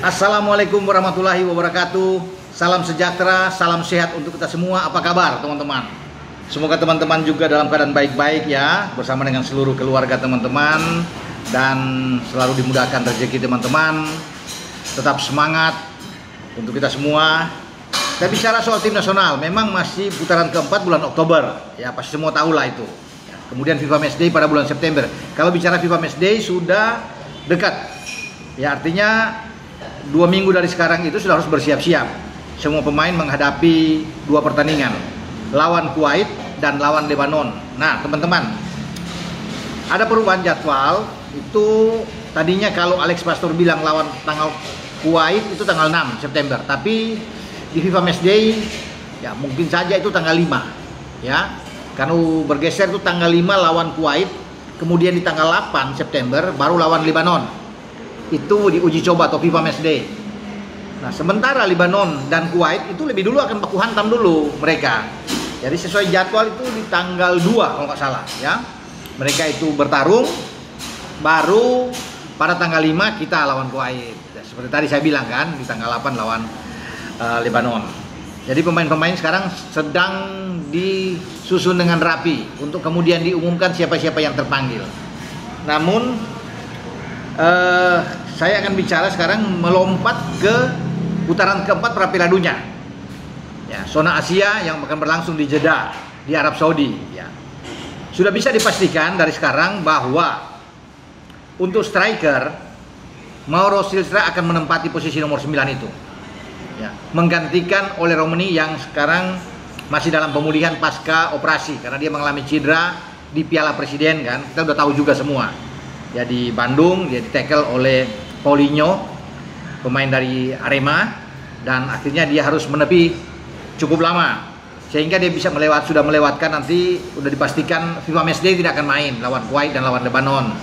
Assalamualaikum warahmatullahi wabarakatuh. Salam sejahtera, salam sehat untuk kita semua. Apa kabar teman-teman? Semoga teman-teman juga dalam keadaan baik-baik ya, bersama dengan seluruh keluarga teman-teman, dan selalu dimudahkan rezeki teman-teman. Tetap semangat untuk kita semua. Kita bicara soal tim nasional, memang masih putaran keempat bulan Oktober, ya pasti semua tahu lah itu. Kemudian FIFA Matchday pada bulan September. Kalau bicara FIFA Matchday sudah dekat, ya artinya 2 minggu dari sekarang itu sudah harus bersiap-siap. Semua pemain menghadapi 2 pertandingan, lawan Kuwait dan lawan Lebanon. Nah teman-teman, ada perubahan jadwal. Itu tadinya kalau Alex Pastor bilang lawan tanggal Kuwait itu tanggal 6 September, tapi di FIFA Matchday ya mungkin saja itu tanggal 5 ya, karena bergeser itu tanggal 5 lawan Kuwait, kemudian di tanggal 8 September baru lawan Lebanon. Itu diuji coba atau FIFA Matchday. Nah sementara Lebanon dan Kuwait itu lebih dulu akan baku hantam dulu mereka. Jadi sesuai jadwal itu di tanggal 2 kalau nggak salah ya. Mereka itu bertarung, baru pada tanggal 5 kita lawan Kuwait. Seperti tadi saya bilang kan, di tanggal 8 lawan Lebanon. Jadi pemain-pemain sekarang sedang disusun dengan rapi untuk kemudian diumumkan siapa-siapa yang terpanggil. Namun saya akan bicara sekarang melompat ke putaran keempat Piala Dunia ya, zona Asia yang akan berlangsung di Jeddah di Arab Saudi ya. Sudah bisa dipastikan dari sekarang bahwa untuk striker Mauro Silva akan menempati posisi nomor 9 itu ya, menggantikan oleh Romani yang sekarang masih dalam pemulihan pasca operasi karena dia mengalami cedera di Piala Presiden kan, kita udah tahu juga semua ya. Di Bandung dia di-tackle oleh Paulinho, pemain dari Arema, dan akhirnya dia harus menepi cukup lama sehingga dia bisa sudah melewatkan, nanti udah dipastikan FIFA Matchday tidak akan main lawan Kuwait dan lawan Lebanon.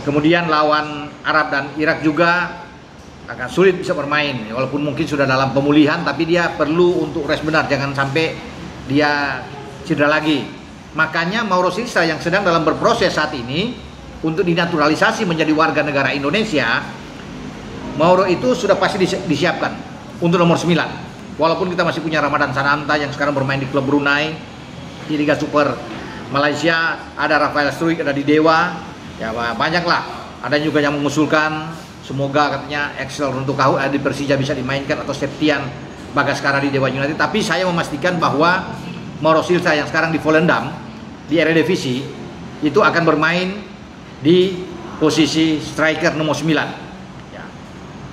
Kemudian lawan Arab dan Irak juga akan sulit bisa bermain walaupun mungkin sudah dalam pemulihan, tapi dia perlu untuk rest benar, jangan sampai dia cedera lagi. Makanya Mauro Silva yang sedang dalam berproses saat ini untuk dinaturalisasi menjadi warga negara Indonesia, Mauro itu sudah pasti disiapkan untuk nomor 9. Walaupun kita masih punya Ramadan Sananta yang sekarang bermain di klub Brunei di Liga Super Malaysia, ada Rafael Struik, ada di Dewa, ya banyaklah. Ada juga yang mengusulkan semoga katanya Excel untuk kau di Persija bisa dimainkan, atau Septian Bagaskara di Dewa United. Tapi saya memastikan bahwa Mauro Silva yang sekarang di Volendam di Eredivisie itu akan bermain di posisi striker nomor 9 ya.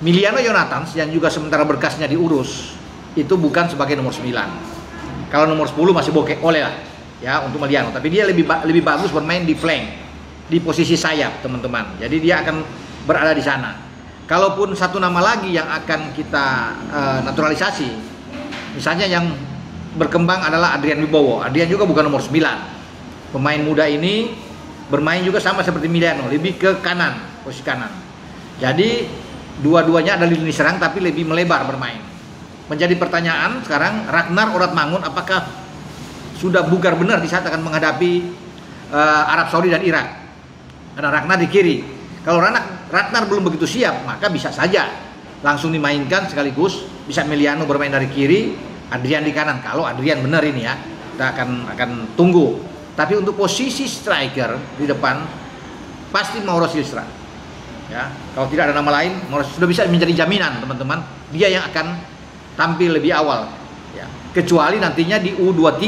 Miliano Jonathan yang juga sementara berkasnya diurus itu bukan sebagai nomor 9. Kalau nomor 10 masih boleh lah ya untuk Miliano, tapi dia lebih bagus bermain di flank, di posisi sayap teman-teman. Jadi dia akan berada di sana. Kalaupun satu nama lagi yang akan kita naturalisasi, misalnya yang berkembang adalah Adrian Wibowo. Adrian juga bukan nomor 9. Pemain muda ini bermain juga sama seperti Miliano, lebih ke kanan, posisi kanan. Jadi dua-duanya ada di lini serang tapi lebih melebar bermain. Menjadi pertanyaan sekarang, Ragnar Oratmangun apakah sudah bugar benar di saat akan menghadapi Arab Saudi dan Irak? Karena Ragnar di kiri. Kalau Ragnar belum begitu siap, maka bisa saja langsung dimainkan sekaligus, bisa Miliano bermain dari kiri, Adrian di kanan. Kalau Adrian benar ini ya, kita akan tunggu. Tapi untuk posisi striker di depan pasti Mauro Silva ya. Kalau tidak ada nama lain, Mauro sudah bisa menjadi jaminan teman-teman, dia yang akan tampil lebih awal ya. Kecuali nantinya di U23,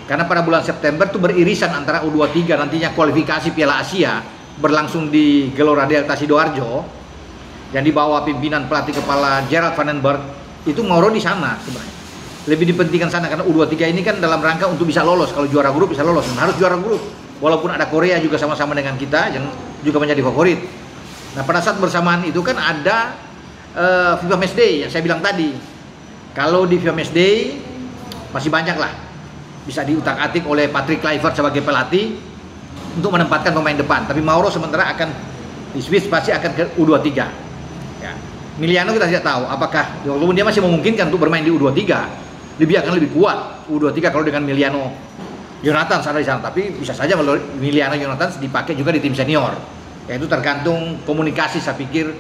karena pada bulan September itu beririsan antara U23 nantinya kualifikasi Piala Asia berlangsung di Gelora Delta Sidoarjo yang dibawa pimpinan pelatih kepala Gerald Vandenberg. Itu Mauro di sana sebenarnya lebih dipentingkan sana, karena U23 ini kan dalam rangka untuk bisa lolos. Kalau juara grup bisa lolos, harus juara grup. Walaupun ada Korea juga sama-sama dengan kita yang juga menjadi favorit. Nah pada saat bersamaan itu kan ada FIFA Matchday yang saya bilang tadi. Kalau di FIFA Matchday masih banyak lah bisa diutak-atik oleh Patrick Kluivert sebagai pelatih untuk menempatkan pemain depan. Tapi Mauro sementara akan di Swiss pasti akan ke U23 ya. Miliano kita tidak tahu apakah, walaupun dia masih memungkinkan untuk bermain di U23, akan lebih kuat U23 kalau dengan Miliano Jonathan ada di sana. Tapi bisa saja Miliano Jonathan dipakai juga di tim senior. Ya itu tergantung komunikasi saya pikir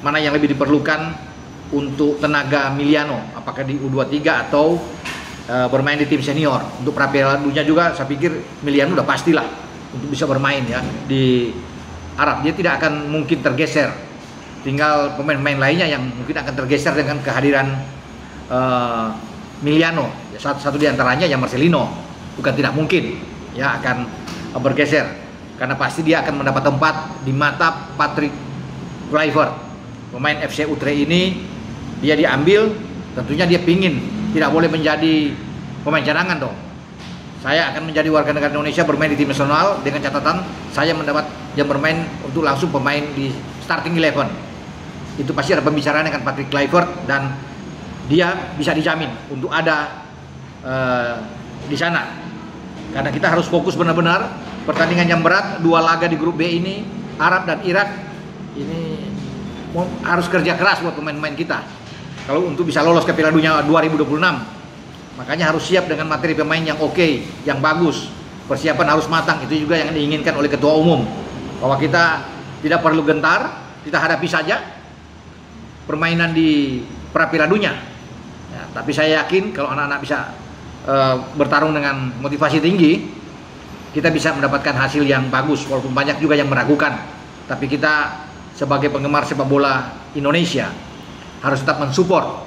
mana yang lebih diperlukan untuk tenaga Miliano, apakah di U23 atau bermain di tim senior. Untuk pra Piala Dunia juga saya pikir Miliano udah pastilah untuk bisa bermain ya di Arab. Dia tidak akan mungkin tergeser. Tinggal pemain-pemain lainnya yang mungkin akan tergeser dengan kehadiran Miliano. Satu di antaranya yang Marcelino, bukan tidak mungkin ya akan bergeser, karena pasti dia akan mendapat tempat di mata Patrick Kluivert, pemain FC Utrecht ini. Dia diambil, tentunya dia pingin tidak boleh menjadi pemain cadangan dong. Saya akan menjadi warga negara Indonesia bermain di tim nasional dengan catatan saya mendapat jam bermain untuk langsung pemain di starting 11. Itu pasti ada pembicaraan dengan Patrick Kluivert dan dia bisa dijamin untuk ada di sana. Karena kita harus fokus benar-benar pertandingan yang berat, 2 laga di grup B ini, Arab dan Irak, ini harus kerja keras buat pemain-pemain kita kalau untuk bisa lolos ke Piala Dunia 2026. Makanya harus siap dengan materi pemain yang oke, yang bagus. Persiapan harus matang, itu juga yang diinginkan oleh Ketua Umum, bahwa kita tidak perlu gentar, kita hadapi saja permainan di pra Piala Dunia ya, tapi saya yakin kalau anak-anak bisa bertarung dengan motivasi tinggi, kita bisa mendapatkan hasil yang bagus, walaupun banyak juga yang meragukan. Tapi kita sebagai penggemar sepak bola Indonesia harus tetap mensupport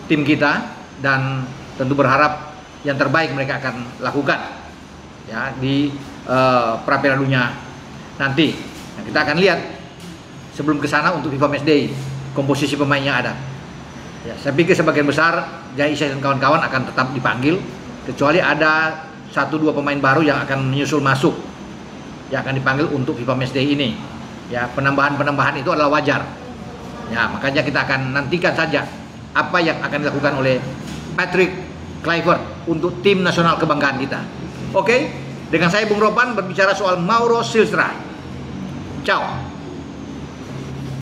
tim kita dan tentu berharap yang terbaik mereka akan lakukan ya di pra Piala Dunia nanti. Nah, kita akan lihat sebelum ke sana untuk FIFA Matchday komposisi pemain yang ada. Ya, saya pikir sebagian besar Jai Isya dan kawan-kawan akan tetap dipanggil, kecuali ada 1-2 pemain baru yang akan menyusul masuk yang akan dipanggil untuk FIFA Matchday ini. Ya, penambahan-penambahan itu adalah wajar. Ya, makanya kita akan nantikan saja apa yang akan dilakukan oleh Patrick Kluivert untuk tim nasional kebanggaan kita. Oke, dengan saya Bung Ropan berbicara soal Mauro Silstra. Ciao.